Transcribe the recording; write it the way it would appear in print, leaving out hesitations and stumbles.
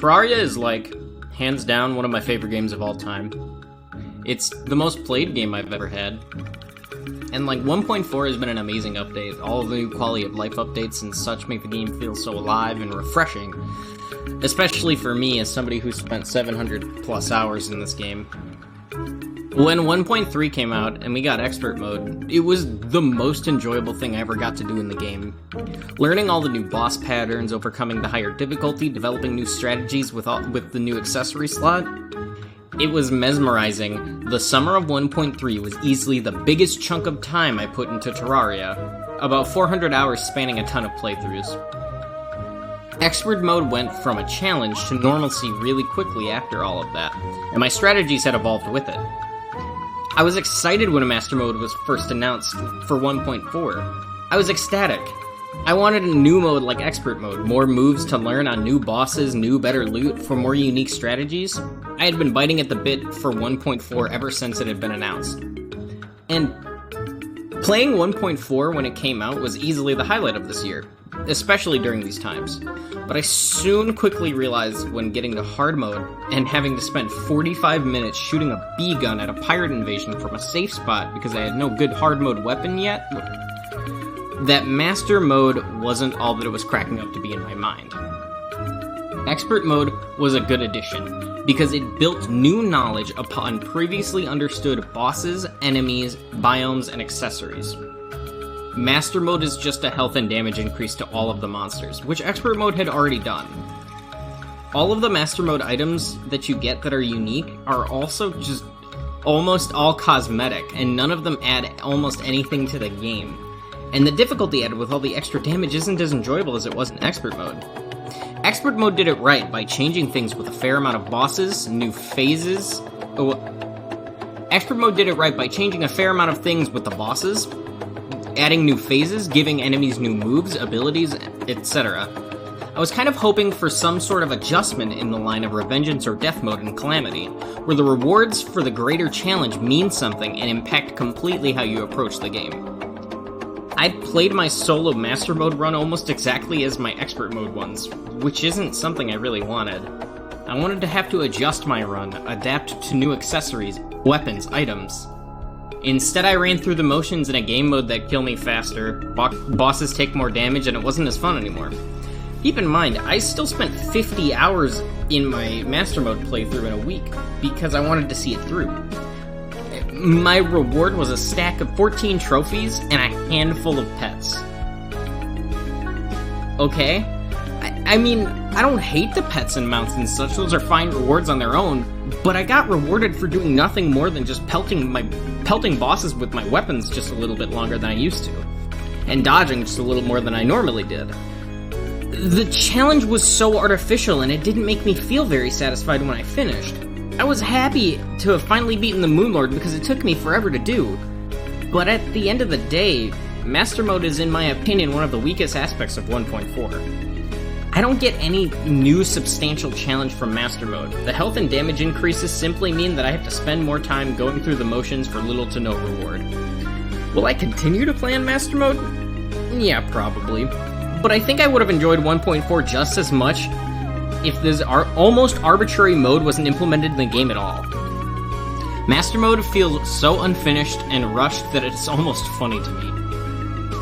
Terraria is, like, hands down one of my favorite games of all time. It's the most played game I've ever had. And, like, 1.4 has been an amazing update. All of the new quality of life updates and such make the game feel so alive and refreshing. Especially for me, as somebody who spent 700 plus hours in this game. When 1.3 came out and we got expert mode, it was the most enjoyable thing I ever got to do in the game. Learning all the new boss patterns, overcoming the higher difficulty, developing new strategies with the new accessory slot, it was mesmerizing. The summer of 1.3 was easily the biggest chunk of time I put into Terraria, about 400 hours spanning a ton of playthroughs. Expert mode went from a challenge to normalcy really quickly after all of that, and my strategies had evolved with it. I was excited when a Master Mode was first announced for 1.4. I was ecstatic. I wanted a new mode like Expert Mode, more moves to learn on new bosses, new better loot, for more unique strategies. I had been biting at the bit for 1.4 ever since it had been announced. And playing 1.4 when it came out was easily the highlight of this year, especially during these times. But I soon quickly realized when getting to hard mode and having to spend 45 minutes shooting a bee gun at a pirate invasion from a safe spot because I had no good hard mode weapon yet, that master mode wasn't all that it was cracking up to be in my mind. Expert mode was a good addition because it built new knowledge upon previously understood bosses, enemies, biomes, and accessories. Master mode is just a health and damage increase to all of the monsters, which Expert mode had already done. All of the Master mode items that you get that are unique are also just almost all cosmetic, and none of them add almost anything to the game. And the difficulty added with all the extra damage isn't as enjoyable as it was in Expert mode. Expert mode did it right by changing things with a fair amount of bosses, new phases. Expert mode did it right by changing a fair amount of things with the bosses, adding new phases, giving enemies new moves, abilities, etc. I was kind of hoping for some sort of adjustment in the line of Revengeance or Death mode in Calamity, where the rewards for the greater challenge mean something and impact completely how you approach the game. I'd played my solo Master mode run almost exactly as my Expert mode ones, which isn't something I really wanted. I wanted to have to adjust my run, adapt to new accessories, weapons, items. Instead, I ran through the motions in a game mode that killed me faster, bosses take more damage, and it wasn't as fun anymore. Keep in mind, I still spent 50 hours in my Master Mode playthrough in a week, because I wanted to see it through. My reward was a stack of 14 trophies and a handful of pets. Okay? I mean, I don't hate the pets and mounts and such, those are fine rewards on their own, but I got rewarded for doing nothing more than just pelting bosses with my weapons just a little bit longer than I used to, and dodging just a little more than I normally did. The challenge was so artificial, and it didn't make me feel very satisfied when I finished. I was happy to have finally beaten the Moonlord because it took me forever to do, but at the end of the day, Master Mode is, in my opinion, one of the weakest aspects of 1.4. I don't get any new substantial challenge from Master Mode. The health and damage increases simply mean that I have to spend more time going through the motions for little to no reward. Will I continue to play on Master Mode? Yeah, probably. But I think I would have enjoyed 1.4 just as much if this almost arbitrary mode wasn't implemented in the game at all. Master Mode feels so unfinished and rushed that it's almost funny to me.